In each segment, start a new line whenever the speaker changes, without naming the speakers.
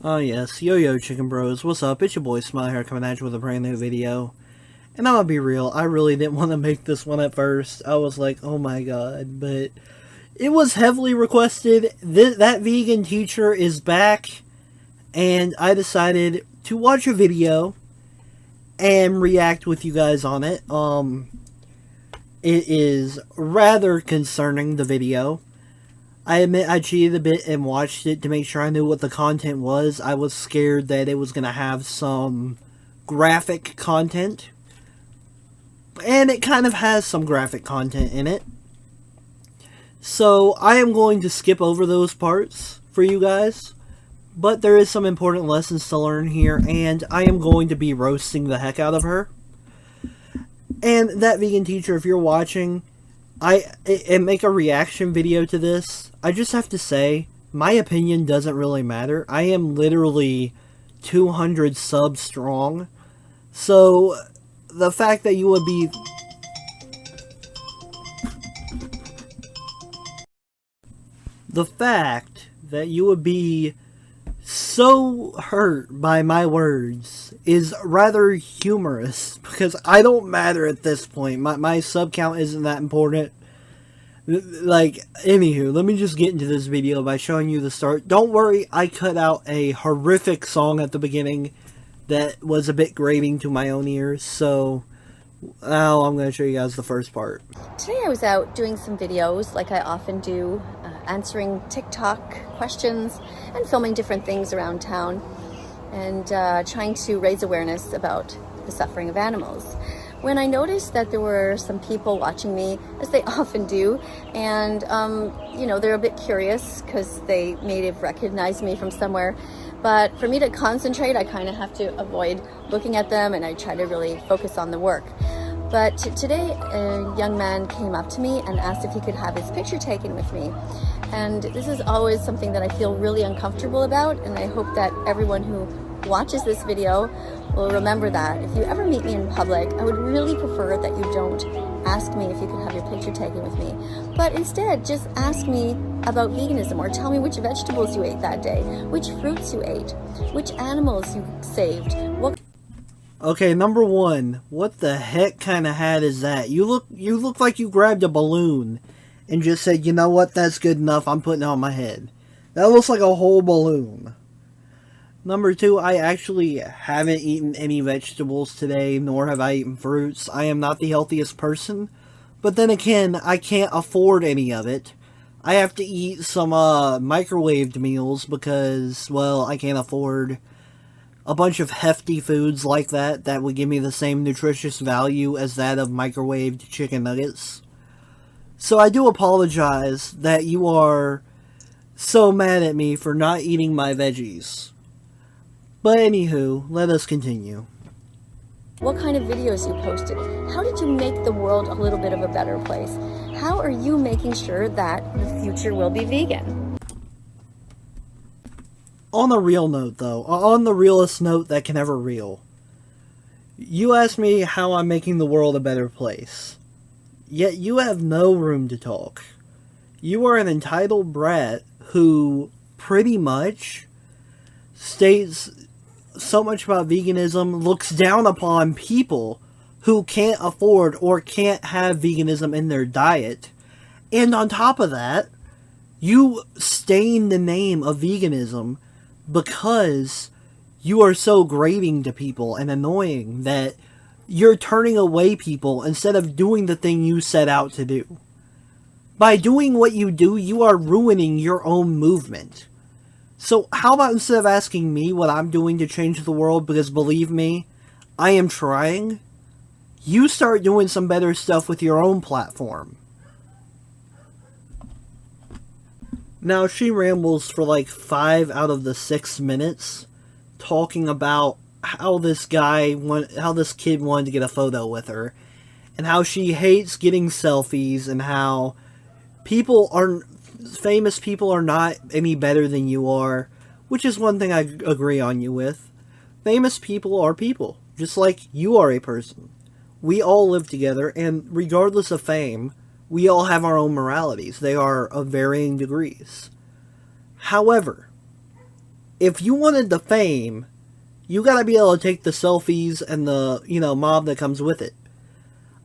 Oh yes, yo chicken bros, what's up? It's your boy Smile here coming at you with a brand new video. And I'm gonna be real, I really didn't want to make this one at first. I was like, oh my god, but it was heavily requested. That vegan teacher is back, and I decided to watch a video and react with you guys on it. It is rather concerning, the video. I admit I cheated a bit and watched it to make sure I knew what the content was. I was scared that it was going to have some graphic content. And it kind of has some graphic content in it. So I am going to skip over those parts for you guys. But there is some important lessons to learn here, and I am going to be roasting the heck out of her. And that vegan teacher, if you're watching, and make a reaction video to this, I just have to say, my opinion doesn't really matter. I am literally 200 subs strong. So, the fact that you would be... The fact that you would be so hurt by my words is rather humorous, because I don't matter at this point. My sub count isn't that important. Like, anywho, let me just get into this video by showing you the start. Don't worry, I cut out a horrific song at the beginning that was a bit grating to my own ears, so now I'm going to show you guys the first part.
Today I was out doing some videos like I often do, answering TikTok questions and filming different things around town, and trying to raise awareness about the suffering of animals. When I noticed that there were some people watching me, as they often do, and you know, they're a bit curious because they may have recognized me from somewhere, but for me to concentrate, I kind of have to avoid looking at them, and I try to really focus on the work. But today, a young man came up to me and asked if he could have his picture taken with me. And this is always something that I feel really uncomfortable about, and I hope that everyone who watches this video will remember that. If you ever meet me in public, I would really prefer that you don't ask me if you could have your picture taken with me, but instead just ask me about veganism, or tell me which vegetables you ate that day, which fruits you ate, which animals you saved.
Okay, number one, what the heck kind of hat is that? You look like you grabbed a balloon and just said, you know what, that's good enough, I'm putting it on my head. That looks like a whole balloon. Number two, I actually haven't eaten any vegetables today, nor have I eaten fruits. I am not the healthiest person, but then again, I can't afford any of it. I have to eat some microwaved meals because, well, I can't afford a bunch of hefty foods like that would give me the same nutritious value as that of microwaved chicken nuggets. So I do apologize that you are so mad at me for not eating my veggies. But anywho, let us continue.
What kind of videos you posted? How did you make the world a little bit of a better place? How are you making sure that the future will be vegan?
On a real note though, on the realest note that can ever reel, you asked me how I'm making the world a better place. Yet you have no room to talk. You are an entitled brat who pretty much states so much about veganism, looks down upon people who can't afford or can't have veganism in their diet, and on top of that, you stain the name of veganism because you are so grating to people and annoying that you're turning away people instead of doing the thing you set out to do. By doing what you do, you are ruining your own movement. So how about instead of asking me what I'm doing to change the world, because believe me, I am trying, you start doing some better stuff with your own platform. Now, she rambles for like 5 out of the 6 minutes talking about how this kid wanted to get a photo with her, and how she hates getting selfies, and how famous people are not any better than you are, which is one thing I agree on you with. Famous people are people, just like you are a person. We all live together, and regardless of fame, we all have our own moralities. They are of varying degrees. However, if you wanted the fame, you gotta be able to take the selfies and the, mob that comes with it.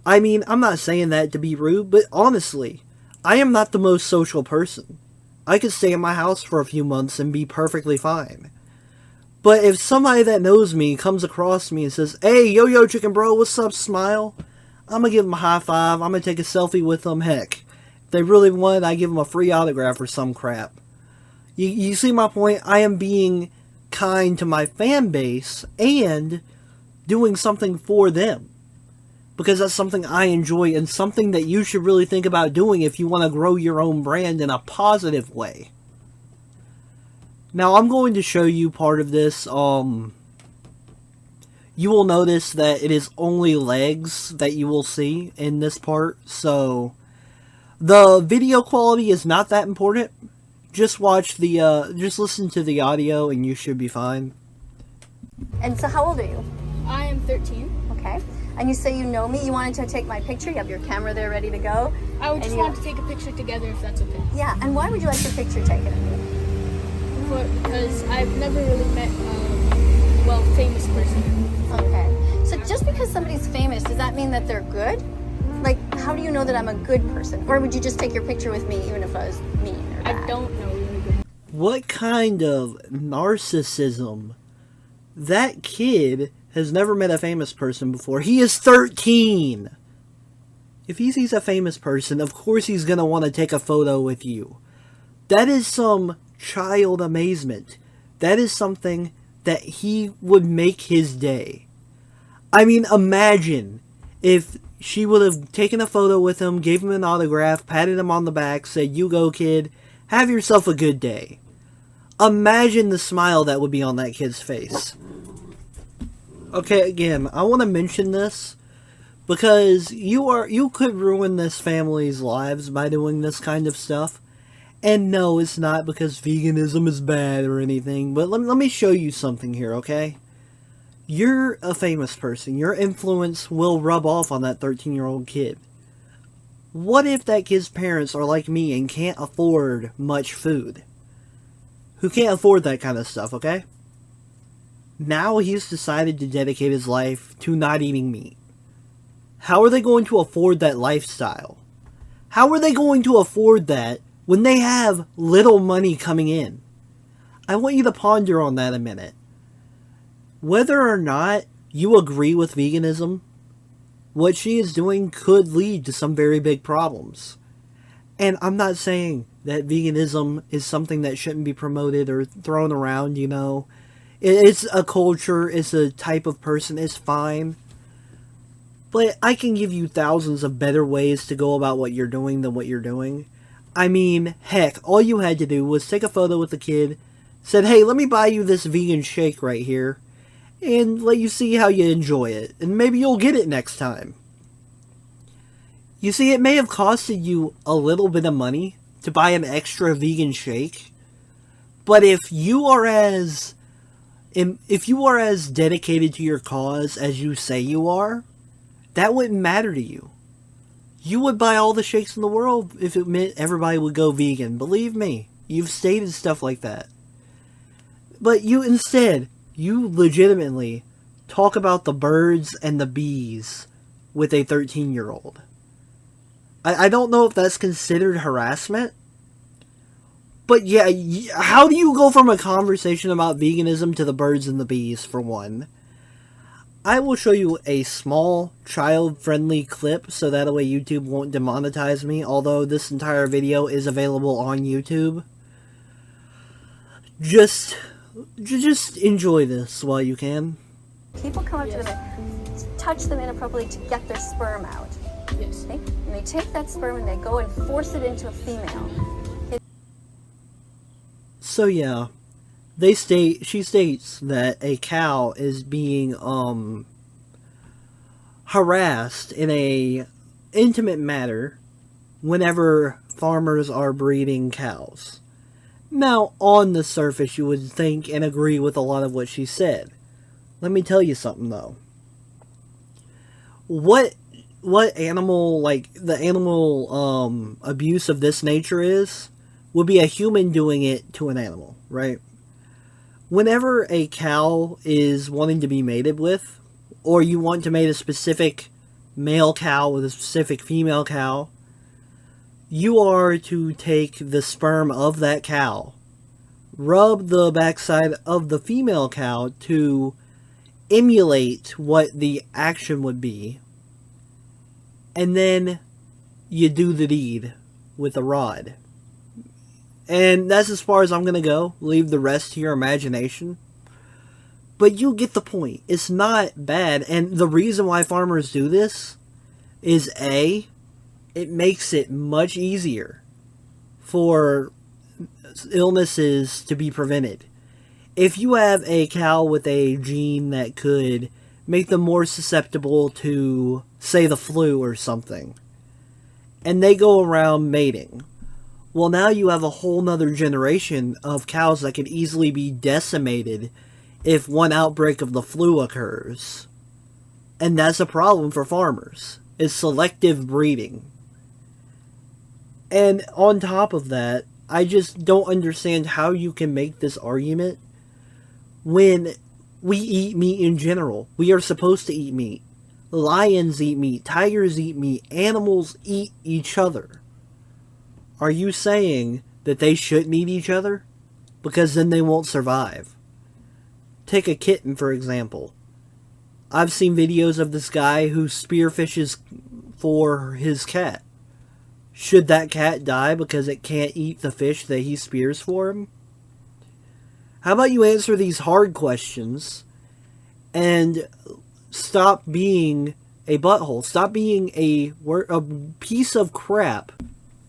I mean, I'm not saying that to be rude, but honestly, I am not the most social person. I could stay in my house for a few months and be perfectly fine. But if somebody that knows me comes across me and says, "Hey, yo, chicken bro, what's up, smile?" I'm gonna give them a high five, I'm gonna take a selfie with them, heck. If they really want it, I give them a free autograph or some crap. You see my point? I am being kind to my fan base and doing something for them. Because that's something I enjoy and something that you should really think about doing if you want to grow your own brand in a positive way. Now, I'm going to show you part of this. You will notice that it is only legs that you will see in this part. So, the video quality is not that important. Just watch just listen to the audio and you should be fine.
And so how old are you?
I am 13.
Okay. And you say you know me, you wanted to take my picture, you have your camera there ready to go.
I would just want to take a picture together if that's okay.
Yeah, and why would you like your picture taken of me?
Because I've never really met a famous person.
Okay. So just because somebody's famous, does that mean that they're good? Like, how do you know that I'm a good person? Or would you just take your picture with me even if I was mean or bad?
I don't know.
What kind of narcissism? That kid has never met a famous person before. He is 13! If he sees a famous person, of course he's gonna want to take a photo with you. That is some child amazement. That is something that he would make his day. I mean, imagine if she would have taken a photo with him, gave him an autograph, patted him on the back, said, "You go, kid. Have yourself a good day." Imagine the smile that would be on that kid's face. Okay, again, I want to mention this because you could ruin this family's lives by doing this kind of stuff. And no, it's not because veganism is bad or anything, but let me show you something here, okay? You're a famous person. Your influence will rub off on that 13-year-old kid. What if that kid's parents are like me and can't afford much food? Who can't afford that kind of stuff, okay? Now he's decided to dedicate his life to not eating meat. How are they going to afford that lifestyle? How are they going to afford that when they have little money coming in? I want you to ponder on that a minute. Whether or not you agree with veganism, what she is doing could lead to some very big problems. And I'm not saying that veganism is something that shouldn't be promoted or thrown around, It's a culture, it's a type of person, it's fine. But I can give you thousands of better ways to go about what you're doing than what you're doing. I mean, heck, all you had to do was take a photo with the kid, said, "Hey, let me buy you this vegan shake right here," and let you see how you enjoy it, and maybe you'll get it next time. You see, it may have costed you a little bit of money to buy an extra vegan shake, but if you are as dedicated to your cause as you say you are, that wouldn't matter to you. You would buy all the shakes in the world if it meant everybody would go vegan. Believe me, you've stated stuff like that. But you legitimately talk about the birds and the bees with a 13-year-old. I don't know if that's considered harassment. But yeah, how do you go from a conversation about veganism to the birds and the bees, for one? I will show you a small, child-friendly clip, so that way YouTube won't demonetize me, although this entire video is available on YouTube. Just enjoy this while you can.
People come up to them and touch them inappropriately to get their sperm out.
Yes.
Okay? And they take that sperm and they go and force it into a female.
So yeah, she states that a cow is being harassed in a intimate manner whenever farmers are breeding cows. Now, on the surface, you would think and agree with a lot of what she said. Let me tell you something, though. What animal, like, the animal abuse of this nature would be a human doing it to an animal, right? Whenever a cow is wanting to be mated with, or you want to mate a specific male cow with a specific female cow, you are to take the sperm of that cow, rub the backside of the female cow to emulate what the action would be, and then you do the deed with a rod. And that's as far as I'm going to go. Leave the rest to your imagination. But you get the point. It's not bad. And the reason why farmers do this is A, it makes it much easier for illnesses to be prevented. If you have a cow with a gene that could make them more susceptible to, say, the flu or something, and they go around mating, well, now you have a whole nother generation of cows that could easily be decimated if one outbreak of the flu occurs. And that's a problem for farmers, is selective breeding. And on top of that, I just don't understand how you can make this argument when we eat meat in general. We are supposed to eat meat. Lions eat meat. Tigers eat meat. Animals eat each other. Are you saying that they shouldn't eat each other? Because then they won't survive. Take a kitten, for example. I've seen videos of this guy who spearfishes for his cat. Should that cat die because it can't eat the fish that he spears for him? How about you answer these hard questions and stop being a butthole? Stop being a piece of crap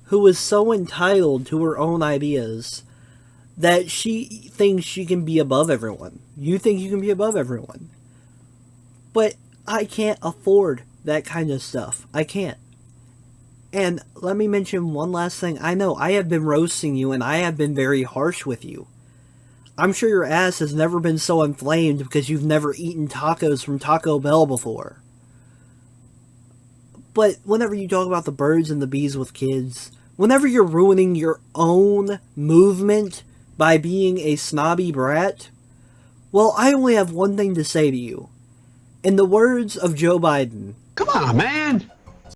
who is so entitled to her own ideas that she thinks she can be above everyone. You think you can be above everyone. But I can't afford that kind of stuff. I can't. And let me mention one last thing. I know I have been roasting you and I have been very harsh with you. I'm sure your ass has never been so inflamed because you've never eaten tacos from Taco Bell before. But whenever you talk about the birds and the bees with kids, whenever you're ruining your own movement by being a snobby brat, well, I only have one thing to say to you. In the words of Joe Biden,
come on, man!